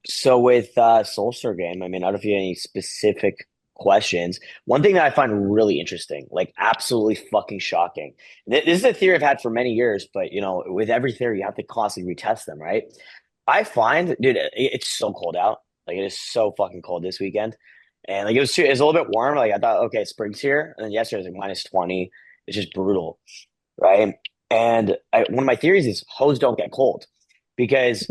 So with Soul Star game, I mean, I don't know if you have any specific questions. One thing that I find really interesting, like absolutely fucking shocking. This is a theory I've had for many years, but with every theory, you have to constantly retest them, right? I find, dude, it's so cold out. Like it is so fucking cold this weekend, and like it was a little bit warm. Like I thought, okay, spring's here, and then yesterday was like -20. It's just brutal, right? And one of my theories is hose don't get cold because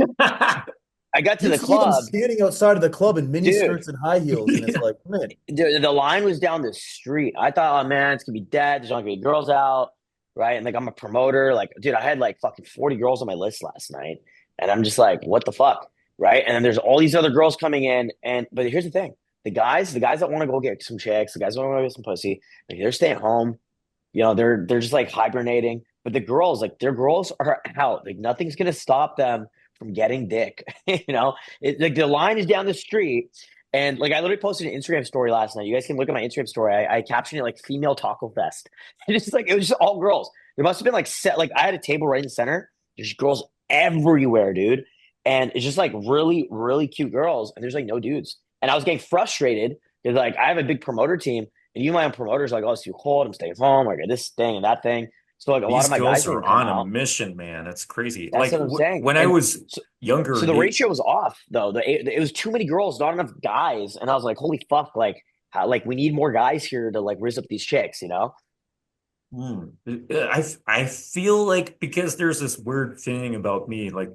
I got to You the see them club, standing outside of the club in mini dude. skirts and high heels, and it's like, man, The line was down the street. I thought, oh man, it's gonna be dead. There's not gonna be girls out, right? And like I'm a promoter. Like, dude, I had like fucking 40 girls on my list last night. And I'm just like, what the fuck? Right. And then there's all these other girls coming in. And but here's the thing. The guys that want to go get some chicks, the guys that want to go get some pussy, like they're staying home. They're just like hibernating. But the girls, like their girls are out. Like nothing's gonna stop them from getting dick. Like the line is down the street. And like I literally posted an Instagram story last night. You guys can look at my Instagram story. I captioned it like female taco fest. And it's like it was just all girls. There must have been like set like I had a table right in the center. There's girls everywhere, dude. And it's just like really, really cute girls. And there's like no dudes. And I was getting frustrated because like I have a big promoter team and you, my own promoters, like, oh, it's too cold. I'm staying home. I got this thing and that thing. So like a lot These of my girls guys are didn't come on a out. mission, man. It's crazy. That's what I'm saying. When I And was so, younger, so the ratio was off though. It was too many girls, not enough guys. And I was like, holy fuck, like like we need more guys here to like riz up these chicks. Hmm. I feel like because there's this weird thing about me, like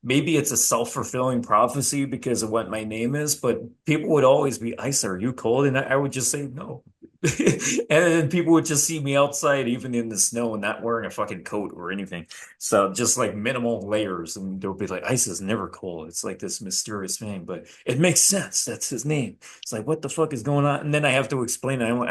maybe it's a self-fulfilling prophecy because of what my name is, but people would always be, Ice, are you cold? And I would just say no. And then people would just see me outside, even in the snow, and not wearing a fucking coat or anything. So just like minimal layers, and they'll be like, Ice is never cold. It's like this mysterious thing, but it makes sense. That's his name. It's like, what the fuck is going on? And then I have to explain it. I'm like,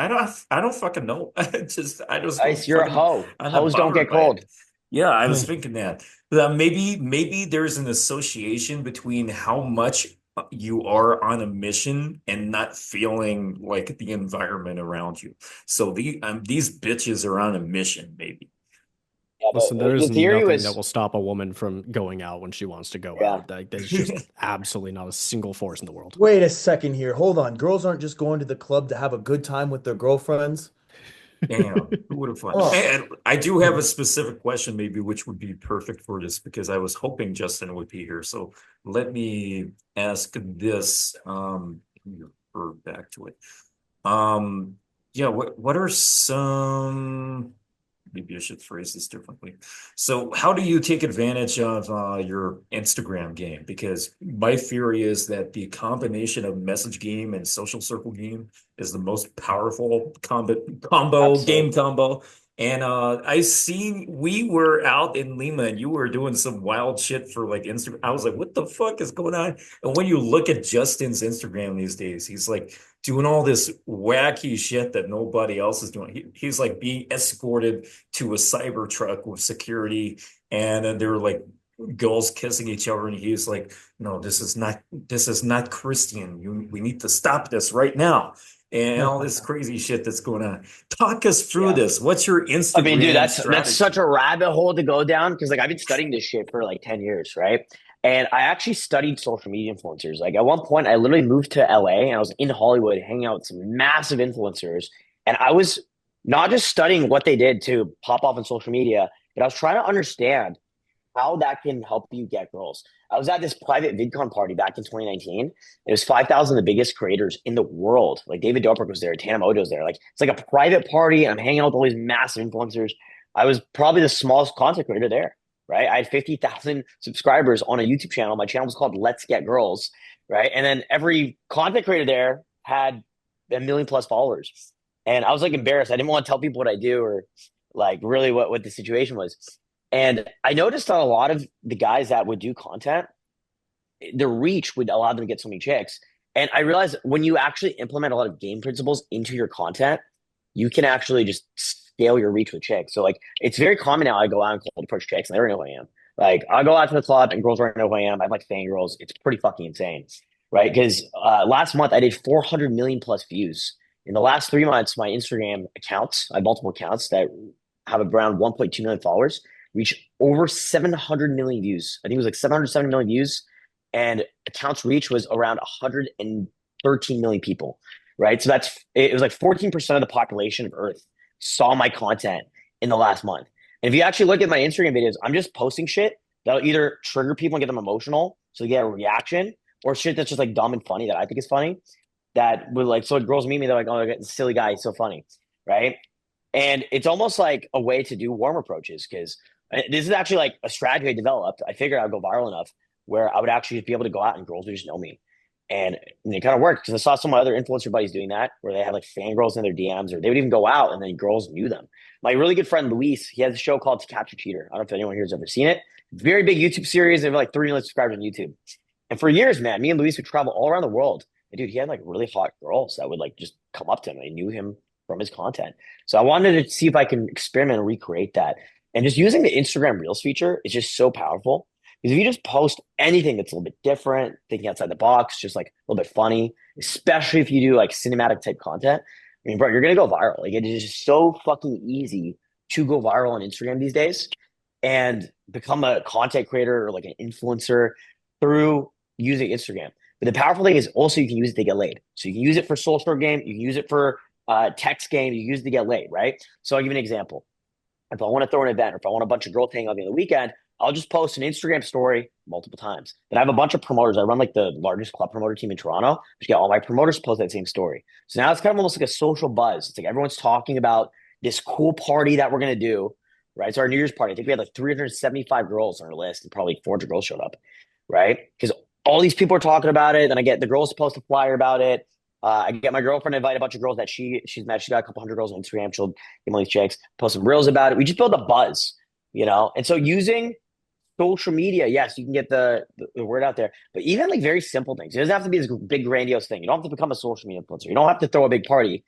I don't fucking know. I just don't Ice, you're a fucking, hoe. I'm not Hoes don't bothered get by cold. it. Yeah, I was thinking that. Maybe there's an association between how much you are on a mission and not feeling like the environment around you. So these bitches are on a mission, maybe. Yeah, but Listen, there the is theory nothing that was, will stop a woman from going out when she wants to go yeah. out. Like, there's just absolutely not a single force in the world. wait a second here. Hold on. Girls aren't just going to the club to have a good time with their girlfriends. Damn, who would have thought? Oh, And I do have a specific question, maybe, which would be perfect for this because I was hoping Justin would be here. So let me ask this. Let me refer back to it. Um, yeah, what are some, maybe I should phrase this differently. So how do you take advantage of your Instagram game? Because my theory is that the combination of message game and social circle game is the most powerful game Absolutely. combo. And I seen we were out in Lima and you were doing some wild shit for like Instagram. I was like, what the fuck is going on? And when you look at Justin's Instagram these days, he's like doing all this wacky shit that nobody else is doing. He's like being escorted to a cyber truck with security, and then there were like girls kissing each other, and he's like, "No, this is not Christian. We need to stop this right now." And all this crazy shit that's going on. Talk us through Yeah. this. What's your I mean, dude, Instagram that's such strategy? a rabbit hole to go down because like I've been studying this shit for like 10 years, right? And I actually studied social media influencers. Like at one point I literally moved to LA and I was in Hollywood hanging out with some massive influencers. And I was not just studying what they did to pop off on social media, but I was trying to understand how that can help you get girls. I was at this private VidCon party back in 2019. It was 5,000 of the biggest creators in the world. Like David Dobrik was there, Tana Mojo's there. Like it's like a private party. I'm hanging out with all these massive influencers. I was probably the smallest content creator there, right? I had 50,000 subscribers on a YouTube channel. My channel was called Let's Get Girls, right? And then every content creator there had a million plus followers. And I was like embarrassed. I didn't want to tell people what I do or like really what the situation was. And I noticed that a lot of the guys that would do content, their reach would allow them to get so many chicks. And I realized when you actually implement a lot of game principles into your content, you can actually just scale your reach with chicks. So like it's very common now. I go out and cold approach chicks and they already know who I am. Like I go out to the club and girls already know who I am. I have like fangirls. It's pretty fucking insane, right? Because last month I did 400 million plus views. In the last 3 months, my Instagram accounts, I have multiple accounts that have around 1.2 million followers reach over 700 million views. I think it was like 770 million views and accounts reach was around 113 million people, right? So it was like 14% of the population of Earth saw my content in the last month. And if you actually look at my Instagram videos, I'm just posting shit that'll either trigger people and get them emotional so they get a reaction, or shit that's just like dumb and funny that I think is funny. That would like, so girls meet me, they're like, oh, this silly guy, he's so funny, right? And it's almost like a way to do warm approaches, because this is actually like a strategy I developed. I figured I'd go viral enough where I would actually be able to go out and girls would just know me. And it kind of worked because I saw some of my other influencer buddies doing that, where they had like fangirls in their DMs, or they would even go out and then girls knew them. My really good friend Luis, he has a show called To Catch a Cheater. I don't know if anyone here has ever seen it. Very big YouTube series. They have like 3 million subscribers on YouTube. And for years, man, me and Luis would travel all around the world. And dude, he had like really hot girls that would like just come up to him. They knew him from his content. So I wanted to see if I can experiment and recreate that. And just using the Instagram Reels feature is just so powerful. Because if you just post anything that's a little bit different, thinking outside the box, just like a little bit funny, especially if you do like cinematic type content, I mean, bro, you're going to go viral. Like, it is just so fucking easy to go viral on Instagram these days and become a content creator or like an influencer through using Instagram. But the powerful thing is also you can use it to get laid. So you can use it for social game. You can use it for text game. You can use it to get laid, right? So I'll give you an example. If I want to throw an event, or if I want a bunch of girls hanging out on the weekend, I'll just post an Instagram story multiple times. Then I have a bunch of promoters. I run like the largest club promoter team in Toronto. Just get all my promoters to post that same story. So now it's kind of almost like a social buzz. It's like everyone's talking about this cool party that we're going to do, right? So our New Year's party, I think we had like 375 girls on our list, and probably 400 girls showed up, right? Because all these people are talking about it. Then I get the girls to post a flyer about it. I get my girlfriend to invite a bunch of girls that she's met. She's got a couple hundred girls on Instagram. She'll give all these chicks, post some reels about it. We just build a buzz, you know? And so using social media, yes, you can get the word out there, but even like very simple things. It doesn't have to be this big grandiose thing. You don't have to become a social media influencer. You don't have to throw a big party.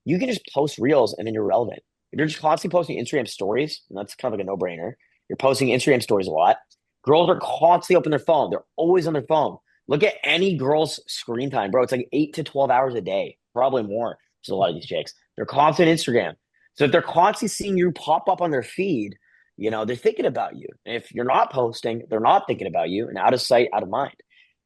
You can just post reels and then you're relevant. If you're just constantly posting Instagram stories, and that's kind of like a no-brainer. You're posting Instagram stories a lot. Girls are constantly open their phone. They're always on their phone. Look at any girl's screen time, bro. It's like 8 to 12 hours a day, probably more. So a lot of these chicks, they're constantly on Instagram. So if they're constantly seeing you pop up on their feed, you know, they're thinking about you. And if you're not posting, they're not thinking about you, and out of sight, out of mind,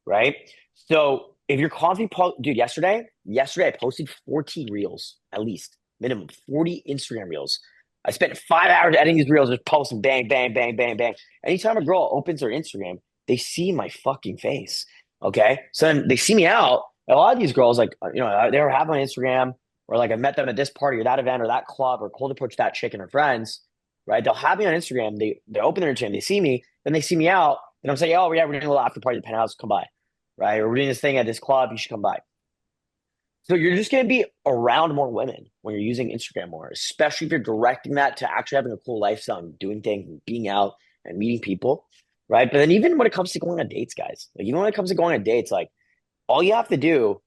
right? So if you're constantly dude, yesterday I posted 14 reels, at least minimum 40 Instagram reels. I spent 5 hours editing these reels, just posting bang, bang, bang, bang, bang. Anytime a girl opens her Instagram, they see my fucking face. Okay. So then they see me out. A lot of these girls, like, you know, they were having on Instagram, or like I met them at this party or that event or that club, or cold approach that chick and her friends, right? They'll have me on Instagram. They open their Instagram, they see me, then they see me out, and I'm saying, oh, yeah, we're doing a little after party at the penthouse, come by, right? Or we're doing this thing at this club, you should come by. So you're just going to be around more women when you're using Instagram more, especially if you're directing that to actually having a cool lifestyle and doing things and being out and meeting people, right? But then even when it comes to going on dates, guys, like even when it comes to going on dates, like all you have to do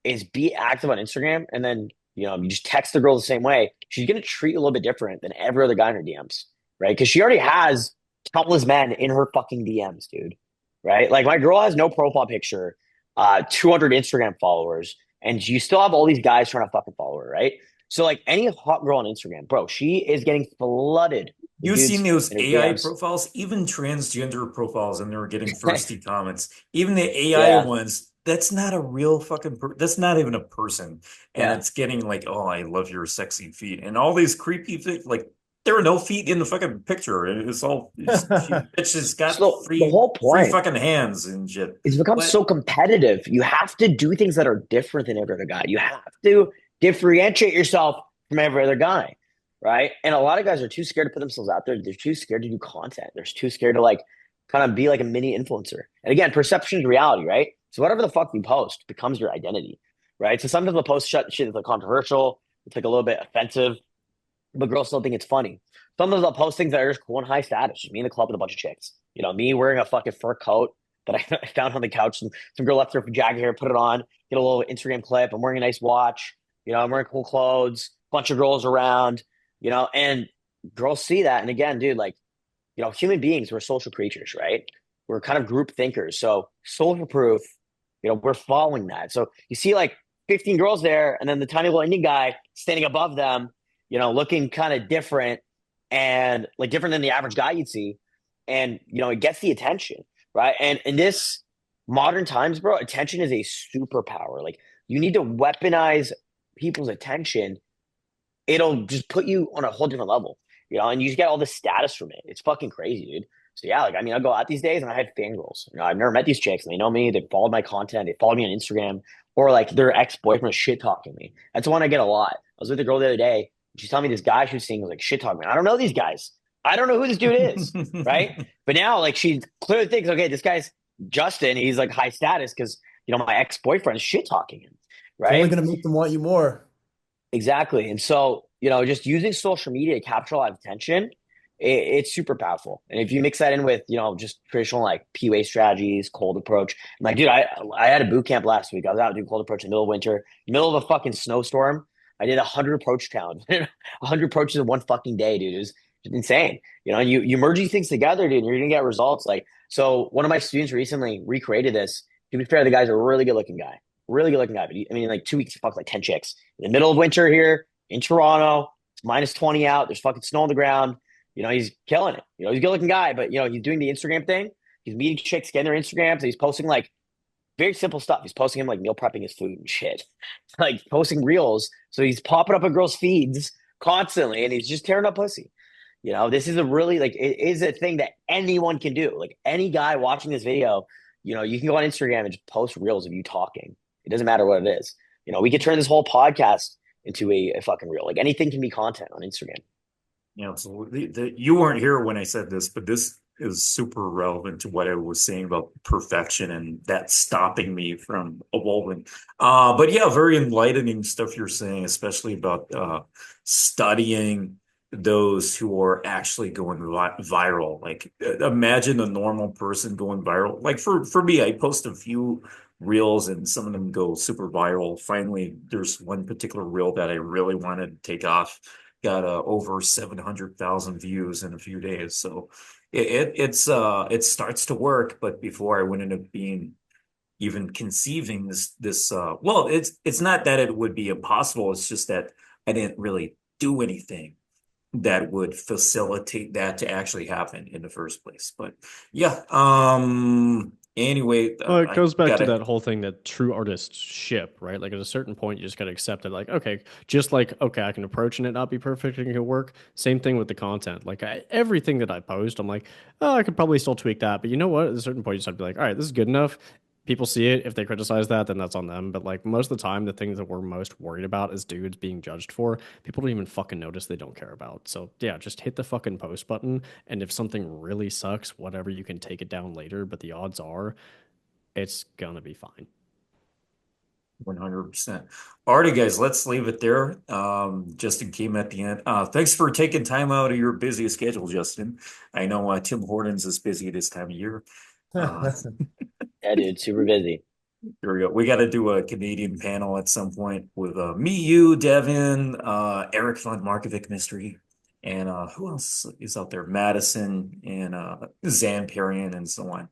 is be active on Instagram, and then, you know, you just text the girl the same way. She's going to treat you a little bit different than every other guy in her DMs, right? Because she already has countless men in her fucking DMs, dude, right? Like my girl has no profile picture, 200 Instagram followers, and you still have all these guys trying to fucking follow her, right? So like any hot girl on Instagram, bro, she is getting flooded. You've seen those in her AI DMs. profiles, even transgender profiles, and they're getting thirsty comments. Even the AI Yeah. ones, that's not a real fucking that's not even a person. And Yeah. it's getting like, oh, I love your sexy feet. And all these creepy things, like there are no feet in the fucking picture. It's all it's just got So free, the whole free point fucking hands and shit. it's become But so competitive. You have to do things that are different than every other guy. You have to differentiate yourself from every other guy, right? And a lot of guys are too scared to put themselves out there. They're too scared to do content. They're too scared to like kind of be like a mini influencer. And again, perception is reality, right? So whatever the fuck you post becomes your identity, right? So sometimes they'll post shit that's like controversial. It's like a little bit offensive, but girls still think it's funny. Sometimes I'll post things that are just cool and high status. Just me in the club with a bunch of chicks. You know, me wearing a fucking fur coat that I found on the couch. Some girl left her jacket here, put it on, get a little Instagram clip. I'm wearing a nice watch. You know, I'm wearing cool clothes. Bunch of girls around. You know, and girls see that. And again, dude, like, you know, human beings, we're social creatures, right? We're kind of group thinkers. So social proof, you know, we're following that. So you see like 15 girls there, and then the tiny little Indian guy standing above them, you know, looking kind of different and like different than the average guy you'd see. And, you know, it gets the attention, right? And this modern times, bro, attention is a superpower. Like you need to weaponize people's attention. It'll just put you on a whole different level, and you just get all the status from it. It's fucking crazy, dude. So yeah, like I mean, I go out these days and I had fangirls. I've never met these chicks and they know me. They followed my content. They followed me on Instagram, or like their ex-boyfriend shit talking me. That's one I get a lot. I was with a girl the other day. She's telling me this guy she was seeing was like shit talking me. I don't know these guys. I don't know who this dude is, right? But now, like, she clearly thinks, okay, this guy's Justin. He's like high status because my ex-boyfriend is shit talking him, It's only right? gonna make them want you more. Exactly. And so, just using social media to capture a lot of attention, it's super powerful. And if you mix that in with, just traditional like PUA strategies, cold approach, I'm like, dude, I had a boot camp last week. I was out doing cold approach in the middle of winter, middle of a fucking snowstorm. I did 100 approach challenge, 100 approaches in one fucking day, dude. It was just insane. And you merge these things together, dude, and you're gonna get results. Like, so one of my students recently recreated this. To be fair, the guy's a really good looking guy. Really good looking guy. But I mean, like 2 weeks, he fucked like 10 chicks in the middle of winter here in Toronto. It's minus 20 out. There's fucking snow on the ground. He's killing it. He's a good looking guy, but he's doing the Instagram thing. He's meeting chicks, getting their Instagrams. And he's posting like very simple stuff. He's posting him like meal prepping his food and shit, like posting reels. So he's popping up on girls' feeds constantly, and he's just tearing up pussy. This is a really like it is a thing that anyone can do. Like any guy watching this video, you can go on Instagram and just post reels of you talking. It doesn't matter what it is. We could turn this whole podcast into a fucking reel. Like anything can be content on Instagram. Yeah, absolutely. You weren't here when I said this, but this is super relevant to what I was saying about perfection and that stopping me from evolving. But yeah, very enlightening stuff you're saying, especially about studying those who are actually going viral. Like imagine a normal person going viral. Like for me, I post a few reels and some of them go super viral. Finally, there's one particular reel that I really wanted to take off, got over 700,000 views in a few days. So it starts to work, but before I wouldn't have been even conceiving this well, it's not that it would be impossible, it's just that I didn't really do anything that would facilitate that to actually happen in the first place. But yeah, anyway, Well, it I goes back to gotta that whole thing that true artists ship, right? Like at a certain point, you just got to accept it. Like, okay, just like, okay, I can approach and it not be perfect and it can work. Same thing with the content. Like everything that I post, I'm like, oh, I could probably still tweak that. But you know what? At a certain point, you just have to be like, all right, this is good enough. People see it. If they criticize that, then that's on them. But like most of the time, the thing that we're most worried about is dudes being judged for. People don't even fucking notice they don't care about. So yeah, just hit the fucking post button. And if something really sucks, whatever, you can take it down later. But the odds are it's gonna be fine. 100%. Alrighty, guys, let's leave it there. Justin came at the end. Thanks for taking time out of your busy schedule, Justin. I know Tim Hortons is busy this time of year. Uh, Yeah, dude, super busy. Here we go. We got to do a Canadian panel at some point with me, you, Devin, Eric von Markovic Mystery, and who else is out there? Madison and Zamparian and so on.